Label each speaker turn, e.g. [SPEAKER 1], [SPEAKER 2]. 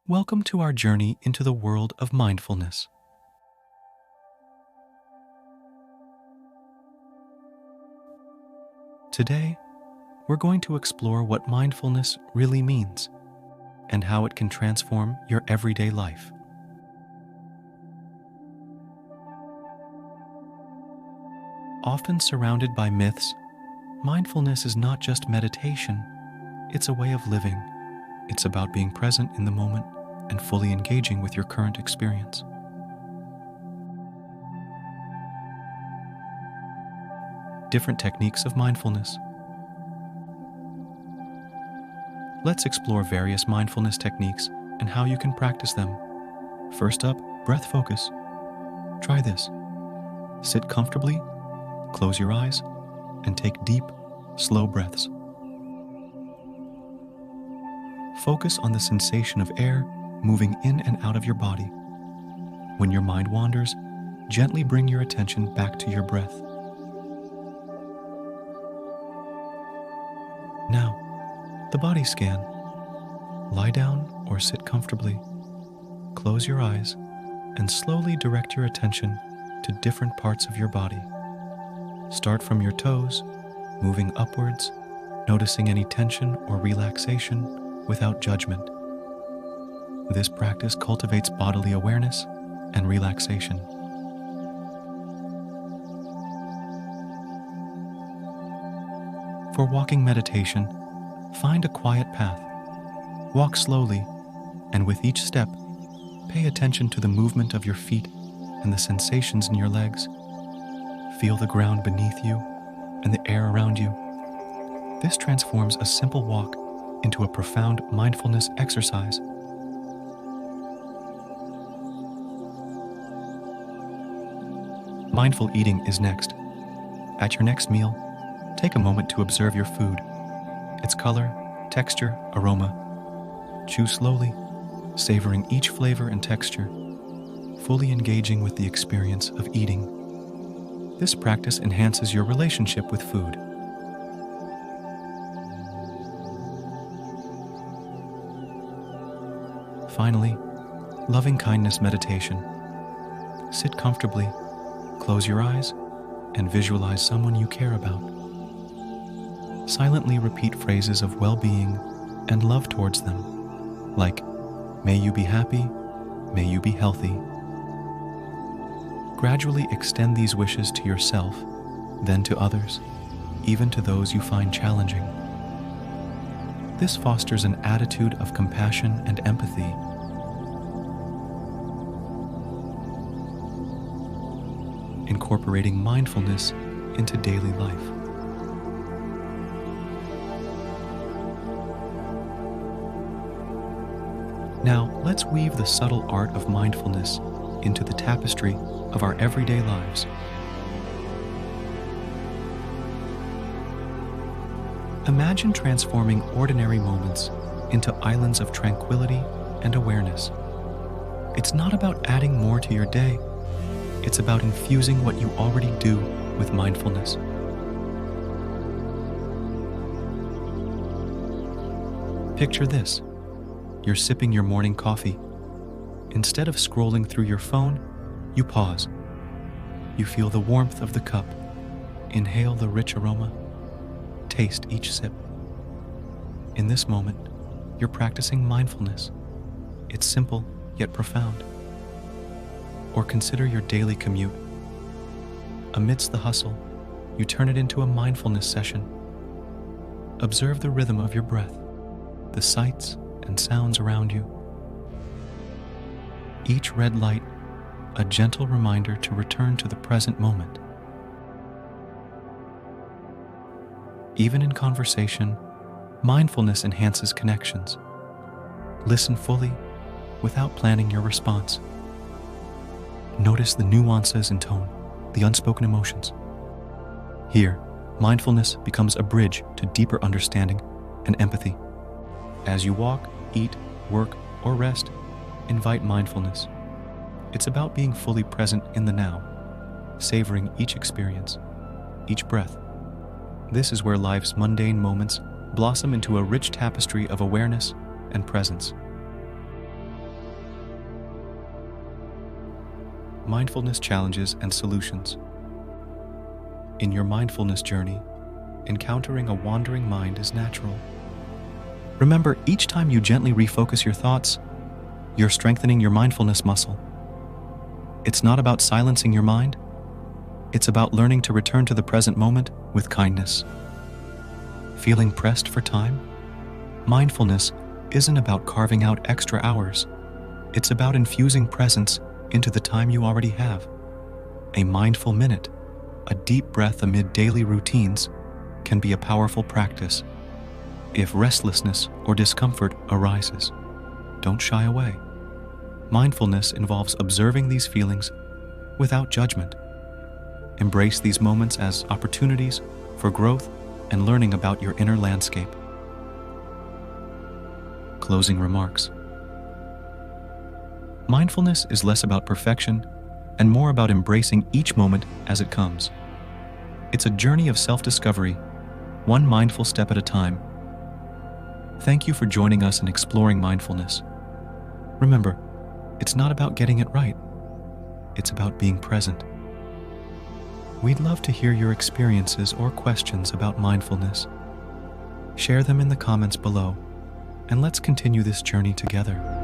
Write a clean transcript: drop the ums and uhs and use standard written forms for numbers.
[SPEAKER 1] Welcome to our journey into the world of mindfulness. Today, we're going to explore what mindfulness really means and how it can transform your everyday life. Often surrounded by myths, mindfulness is not just meditation, it's a way of living. It's about being present in the moment and fully engaging with your current experience. Different techniques of mindfulness. Let's explore various mindfulness techniques and how you can practice them. First up, breath focus. Try this. Sit comfortably, close your eyes, and take deep, slow breaths. Focus on the sensation of air moving in and out of your body. When your mind wanders, gently bring your attention back to your breath. Now, the body scan. Lie down or sit comfortably. Close your eyes and slowly direct your attention to different parts of your body. Start from your toes, moving upwards, noticing any tension or relaxation without judgment. This practice cultivates bodily awareness and relaxation. For walking meditation, find a quiet path. Walk slowly, and with each step, pay attention to the movement of your feet and the sensations in your legs. Feel the ground beneath you and the air around you. This transforms a simple walk into a profound mindfulness exercise. Mindful eating is next. At your next meal, take a moment to observe your food, its color, texture, aroma. Chew slowly, savoring each flavor and texture, fully engaging with the experience of eating. This practice enhances your relationship with food. Finally, loving kindness meditation. Sit comfortably, close your eyes, and visualize someone you care about. Silently repeat phrases of well-being and love towards them, like, "May you be happy, may you be healthy." Gradually extend these wishes to yourself, then to others, even to those you find challenging. This fosters an attitude of compassion and empathy. Incorporating mindfulness into daily life. Now, let's weave the subtle art of mindfulness into the tapestry of our everyday lives. Imagine transforming ordinary moments into islands of tranquility and awareness. It's not about adding more to your day. It's about infusing what you already do with mindfulness. Picture this. You're sipping your morning coffee. Instead of scrolling through your phone, you pause. You feel the warmth of the cup. Inhale the rich aroma. Taste each sip. In this moment, you're practicing mindfulness. It's simple yet profound. Or consider your daily commute. Amidst the hustle, you turn it into a mindfulness session. Observe the rhythm of your breath, the sights and sounds around you. Each red light, a gentle reminder to return to the present moment. Even in conversation, mindfulness enhances connections. Listen fully without planning your response. Notice the nuances in tone, the unspoken emotions. Here, mindfulness becomes a bridge to deeper understanding and empathy. As you walk, eat, work, or rest, invite mindfulness. It's about being fully present in the now, savoring each experience, each breath. This is where life's mundane moments blossom into a rich tapestry of awareness and presence. mindfulness challenges and solutions. In your mindfulness journey, encountering a wandering mind is natural. Remember, each time you gently refocus your thoughts, you're strengthening your mindfulness muscle. It's not about silencing your mind. It's about learning to return to the present moment with kindness. Feeling pressed for time? Mindfulness isn't about carving out extra hours. It's about infusing presence into the time you already have. A mindful minute, a deep breath amid daily routines, can be a powerful practice. If restlessness or discomfort arises, don't shy away. Mindfulness involves observing these feelings without judgment. Embrace these moments as opportunities for growth and learning about your inner landscape. Closing remarks. Mindfulness is less about perfection and more about embracing each moment as it comes. It's a journey of self-discovery, one mindful step at a time. Thank you for joining us in exploring mindfulness. Remember, it's not about getting it right. It's about being present. We'd love to hear your experiences or questions about mindfulness. Share them in the comments below, and let's continue this journey together.